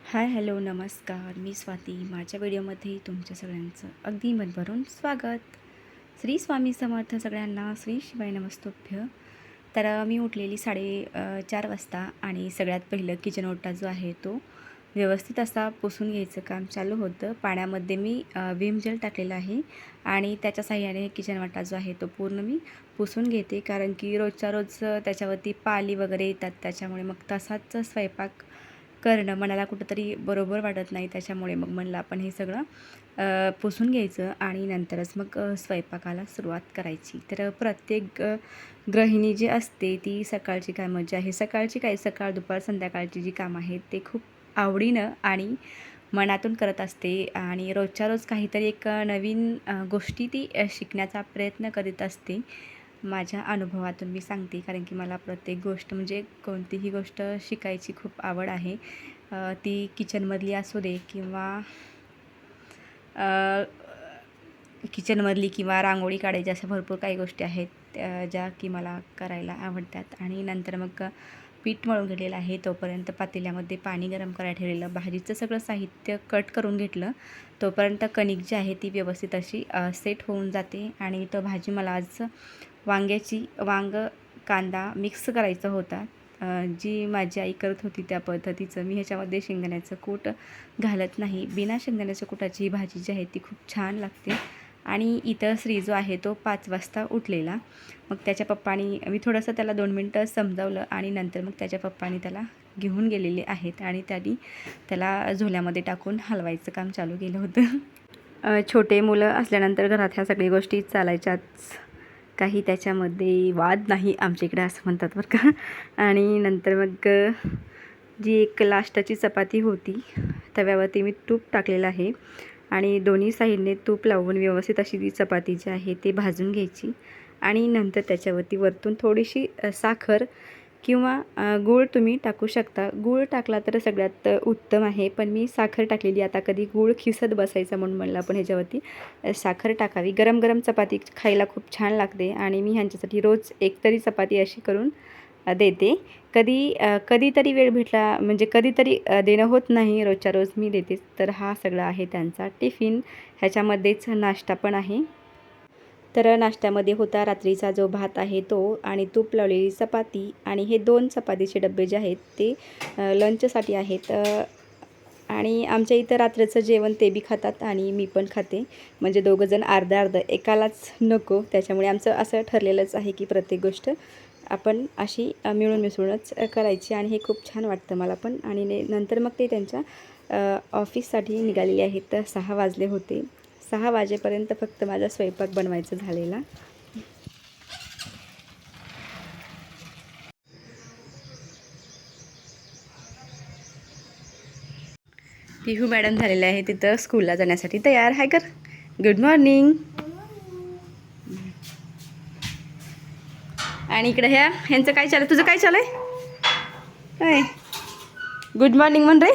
Hi hello नमस्कार, मी स्वाती. माझ्या व्हिडिओमध्ये तुमच्या सगळ्यांचं अगदी मनभरून स्वागत. श्री स्वामी समर्थ सगळ्यांना. श्री शिवाय नमस्तुभ्य. तर मी उठलेली 4:30 वाजता आणि सगळ्यात पहिलं किचन ओटा जो आहे तो व्यवस्थित असा पुसून घ्यायचं काम चालू होतं. पाण्यामध्ये मी विम जेल टाकलेला आहे आणि त्याच्या साहाय्याने किचन ओटा जो आहे तो पूर्ण मी पुसून घेते, कारण की रोजच्या रोज त्याच्यावरती पाली वगैरे येतात. त्याच्यामुळे मग तसाच स्वयंपाक करणं मनाला कुठंतरी बरोबर वाटत नाही. त्याच्यामुळे मग म्हणलं आपण हे सगळं पुसून घ्यायचं आणि नंतरच मग स्वयंपाकाला सुरुवात करायची. तर प्रत्येक गृहिणी जी असते ती सकाळची कामं जी आहे, सकाळची काय सकाळ दुपार संध्याकाळची जी कामं आहेत ते खूप आवडीनं आणि मनातून करत असते आणि रोजच्या रोज काहीतरी एक नवीन गोष्टी ती शिकण्याचा प्रयत्न करीत असते. माझ्या अनुभवातून मी सांगते, कारण की मला प्रत्येक गोष्ट म्हणजे कोणतीही गोष्ट शिकायची खूप आवड आहे. ती किचनमधली असू दे किंवा किचनमधली किंवा रांगोळी काढायची, अशा भरपूर काही गोष्टी आहेत ज्या की मला करायला आवडतात. आणि नंतर मग पीठ मळून घेतलेलं आहे. तोपर्यंत पातेल्यामध्ये पाणी गरम करायला ठेवलेलं, भाजीचं सगळं साहित्य कट करून घेतलं. तोपर्यंत कणिक जी आहे ती व्यवस्थित अशी सेट होऊन जाते. आणि तो भाजी मला आज वांगं कांदा मिक्स करायचा होता. जी माझी आई करत होती त्या पद्धतीचं. मी ह्याच्यामध्ये शेंगदाण्याचं कूट घालत नाही. बिना शेंगदाण्याच्या कुटाची ही भाजी जी आहे ती खूप छान लागते. आणि इतर श्री जो आहे तो 5 वाजता उठलेला. मग त्याच्या पप्पानी, मी थोडंसं त्याला 2 मिनटं समजावलं आणि नंतर मग त्याच्या पप्पानी त्याला घेऊन गेलेले आहेत आणि त्याला झोल्यामध्ये टाकून हलवायचं काम चालू केलं होतं. छोटे मुलं असल्यानंतर घरात ह्या सगळ्या गोष्टी चालायच्याच. काही त्याच्यामध्ये वाद नाही आमच्या इकडे, असं म्हणतात बरं का. आणि नंतर मग जी एक लास्टची चपाती होती, तव्यावरती मी तूप टाकलेलं आहे आणि दोन्ही साईडने तूप लावून व्यवस्थित अशी ती चपाती जी आहे ती भाजून घ्यायची. आणि नंतर त्याच्यावरती वरतून थोडीशी साखर किंवा गूळ तुम्ही टाकू शकता. गूळ टाकला तर सगळ्यात उत्तम आहे, पण मी साखर टाकलेली. आता कधी गूळ खिसत बसायचा म्हणून म्हणलं आपण ह्याच्यावरती साखर टाकावी. गरम गरम चपाती खायला खूप छान लागते आणि मी ह्यांच्यासाठी रोज एक तरी चपाती अशी करून देते. कधीतरी वेळ भेटला म्हणजे कधीतरी देणं होत नाही, रोजच्या रोज मी देतेच. तर हा सगळा आहे त्यांचा टिफिन. ह्याच्यामध्येच नाश्ता पण आहे. तर नाश्त्यामध्ये होता रात्रीचा जो भात आहे तो आणि तूप लावलेली चपाती, आणि हे 2 चपातीचे डबे जे आहेत ते लंचसाठी आहेत. आणि आमच्या इथं रात्रीचं जेवण ते बी खातात आणि मी पण खाते, म्हणजे दोघंजण अर्धं-अर्धं, एकालाच नको. त्याच्यामुळे आमचं असं ठरलेलंच आहे की प्रत्येक गोष्ट आपण अशी मिळून मिसळूनच करायची आणि हे खूप छान वाटतं मला पण. आणि नंतर मग ते त्यांच्या ऑफिससाठी निघालेले आहेत. तर 6 वाजले होते. 6 वाजेपर्यंत फक्त माझा स्वयंपाक बनवायचा झालेला. पिहू मॅडम झालेले आहे तिथं स्कूलला जाण्यासाठी तयार. हाय कर, गुड मॉर्निंग. आणि इकडे ह्यांचं काय चालू, तुझं काय चालू आहे? गुड मॉर्निंग म्हण रे.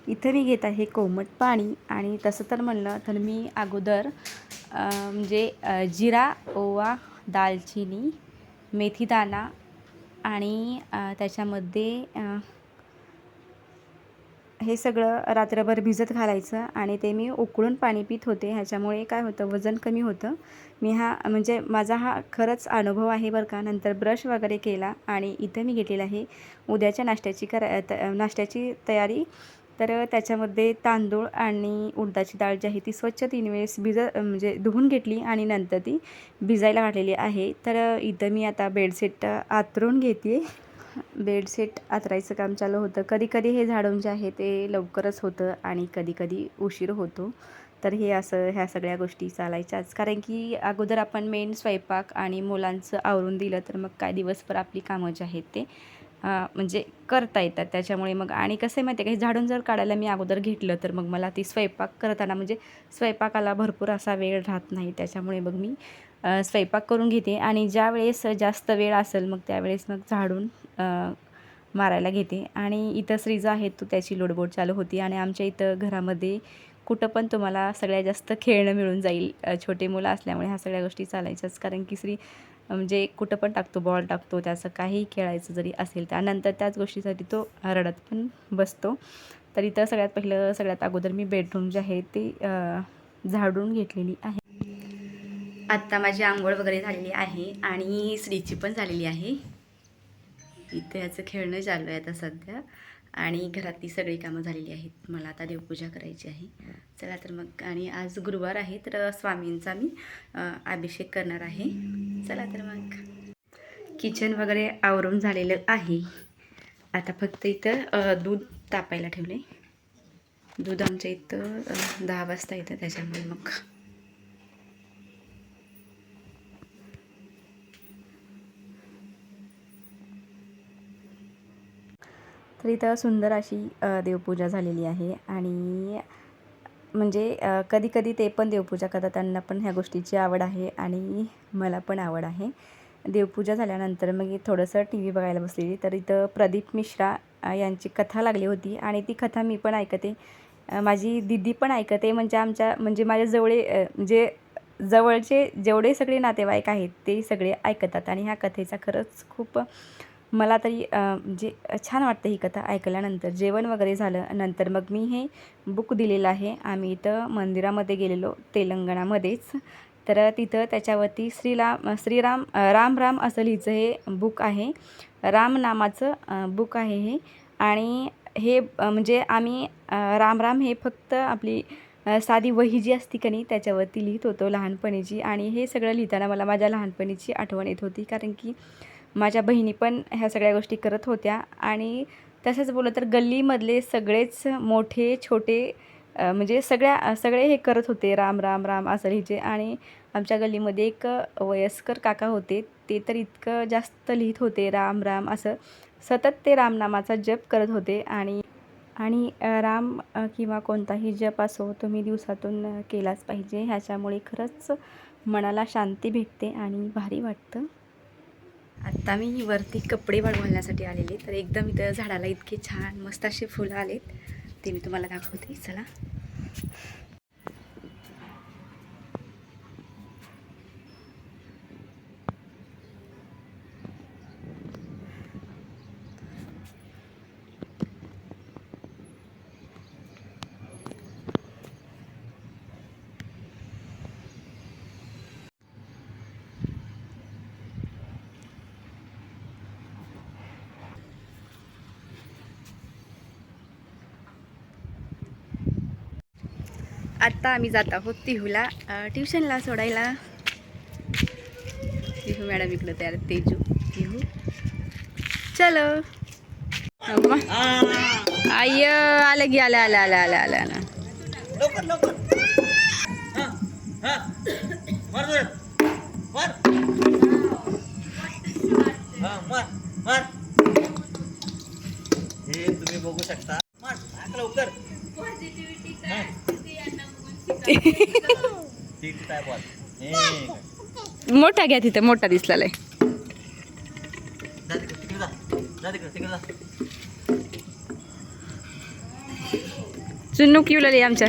इथं मी घेत आहे कोमट पाणी. आणि तसं तर म्हणलं तर मी अगोदर म्हणजे जिरा, ओवा, दालचिनी, मेथीदाणा आणि त्याच्यामध्ये हे सगळं रात्रभर भिजत घालायचं आणि ते मी उकळून पाणी पित होते. ह्याच्यामुळे काय होतं, वजन कमी होतं. म्हणजे माझा हा खरंच अनुभव आहे बरं का. नंतर ब्रश वगैरे केला आणि इथं मी घेतलेलं आहे उद्याच्या नाश्त्याची तयारी. तर त्याच्यामध्ये तांदूळ आणि उडदाची डाळ जी आहे ती स्वच्छ 3 वेळेस म्हणजे धुवून घेतली आणि नंतर ती भिजायला घातलेली आहे. तर इथं मी आता बेडशीट आथरून घेते. बेडशीट आथरायचं काम चालू होतं. कधीकधी हे झाडून जे आहे ते लवकरच होतं आणि कधीकधी उशीर होतो. तर हे असं ह्या सगळ्या गोष्टी चालायच्याच, कारण की अगोदर आपण मेन स्वयंपाक आणि मुलांचं आवरून दिलं तर मग काय दिवसभर आपली कामं जी आहेत ते म्हणजे करता येतात. त्याच्यामुळे मग आणि कसं आहे माहिती आहे का, हे झाडून जर काढायला मी अगोदर घेतलं तर मग मला ती स्वयंपाक करताना म्हणजे स्वयंपाकाला भरपूर असा वेळ राहत नाही. त्याच्यामुळे मग मी स्वयंपाक करून घेते आणि ज्यावेळेस जास्त वेळ असेल मग त्यावेळेस मग झाडून मारायला घेते. आणि इथं श्रीजा आहे तो त्याची लोडबोड चालू होती. आणि आमच्या इथं घरामध्ये कुठं पण तुम्हाला सगळ्यात जास्त खेळणं मिळून जाईल. छोटे मुलं असल्यामुळे ह्या सगळ्या गोष्टी चालायच्याच, कारण की म्हणजे कुठं पण टाकतो, बॉल टाकतो, त्याचं काहीही खेळायचं जरी असेल त्यानंतर त्याच गोष्टीसाठी तो रडत पण बसतो. तर इथं सगळ्यात अगोदर मी बेडरूम जे आहे ते झाडून घेतलेली आहे. आत्ता माझी आंघोळ वगैरे झालेली आहे आणि श्रीची पण झालेली आहे. इथं याचं खेळणं चालू आहे आता सध्या आणि घरातली सगळी कामं झालेली आहेत. मला आता देवपूजा करायची आहे. चला तर मग, आणि आज गुरुवार आहे तर स्वामींचा मी अभिषेक करणार आहे. चला तर मग, किचन वगैरे आवरून झालेलं आहे. आता फक्त इथं दूध तापायला ठेवले. दूध आमच्या इथं 10 वाजता येतं, त्याच्यामुळे मग तर इथं सुंदर अशी देवपूजा झालेली आहे. आणि म्हणजे कधी कधी ते पण देवपूजा करतात, त्यांना पण ह्या गोष्टीची आवड आहे आणि मला पण आवड आहे. देवपूजा झाल्यानंतर मग थोडंसं टी व्ही बघायला बसलेली, तर इथं प्रदीप मिश्रा यांची कथा लागली होती आणि ती कथा मी पण ऐकते, माझी दीदी पण ऐकते. म्हणजे माझ्या म्हणजे जवळचे जेवढे सगळे नातेवाईक आहेत ते सगळे ऐकतात आणि ह्या कथेचा खरंच खूप मला तरी म्हणजे छान वाटतं ही कथा ऐकल्यानंतर. जेवण वगैरे झालं नंतर मग मी हे बुक दिलेलं आहे. आम्ही इथं मंदिरामध्ये गेलेलो तेलंगणामध्येच, तर तिथं त्याच्यावरती राम राम असं लिहिचं हे बुक आहे. राम नामाचं बुक आहे हे. आणि हे म्हणजे आम्ही राम राम हे फक्त आपली साधी वही जी असती का नाही त्याच्यावरती लिहित होतो लहानपणीची. आणि हे सगळं लिहिताना मला माझ्या लहानपणीची आठवण येत होती, कारण की माझ्या बहिणी पण ह्या सगळ्या गोष्टी करत होत्या. आणि तसंच बोललं तर गल्लीमधले सगळेच मोठे छोटे म्हणजे सगळे हे करत होते राम राम राम असं लिहायचे. आणि आमच्या गल्लीमध्ये एक वयस्कर काका होते, ते तर इतकं जास्त लिहित होते राम राम असं, सतत ते रामनामाचा जप करत होते. आणि राम किंवा कोणताही जप असो तुम्ही दिवसातून केलाच पाहिजे. ह्याच्यामुळे खरंच मनाला शांती भेटते आणि भारी वाटतं. आत्ता मी वरती कपडे वाळू घालण्यासाठी आलेले, तर एकदम इथं झाडाला इतके छान मस्त असे फुलं आलेत, ते मी तुम्हाला दाखवते. चला. आत्ता आम्ही जात आहोत तिहूला ट्युशनला सोडायला. तिहू मॅडम इकडं तयार, तेजू तिहू चलो. आय आलं की आलं आलं आलं आलं आलं आलं. लवकर लवकर. मार. हे तुम्ही बघू शकता. मार लवकर. मोठा घ्या, तिथं मोठा दिसलाय. चुन्नू किवला आमच्या.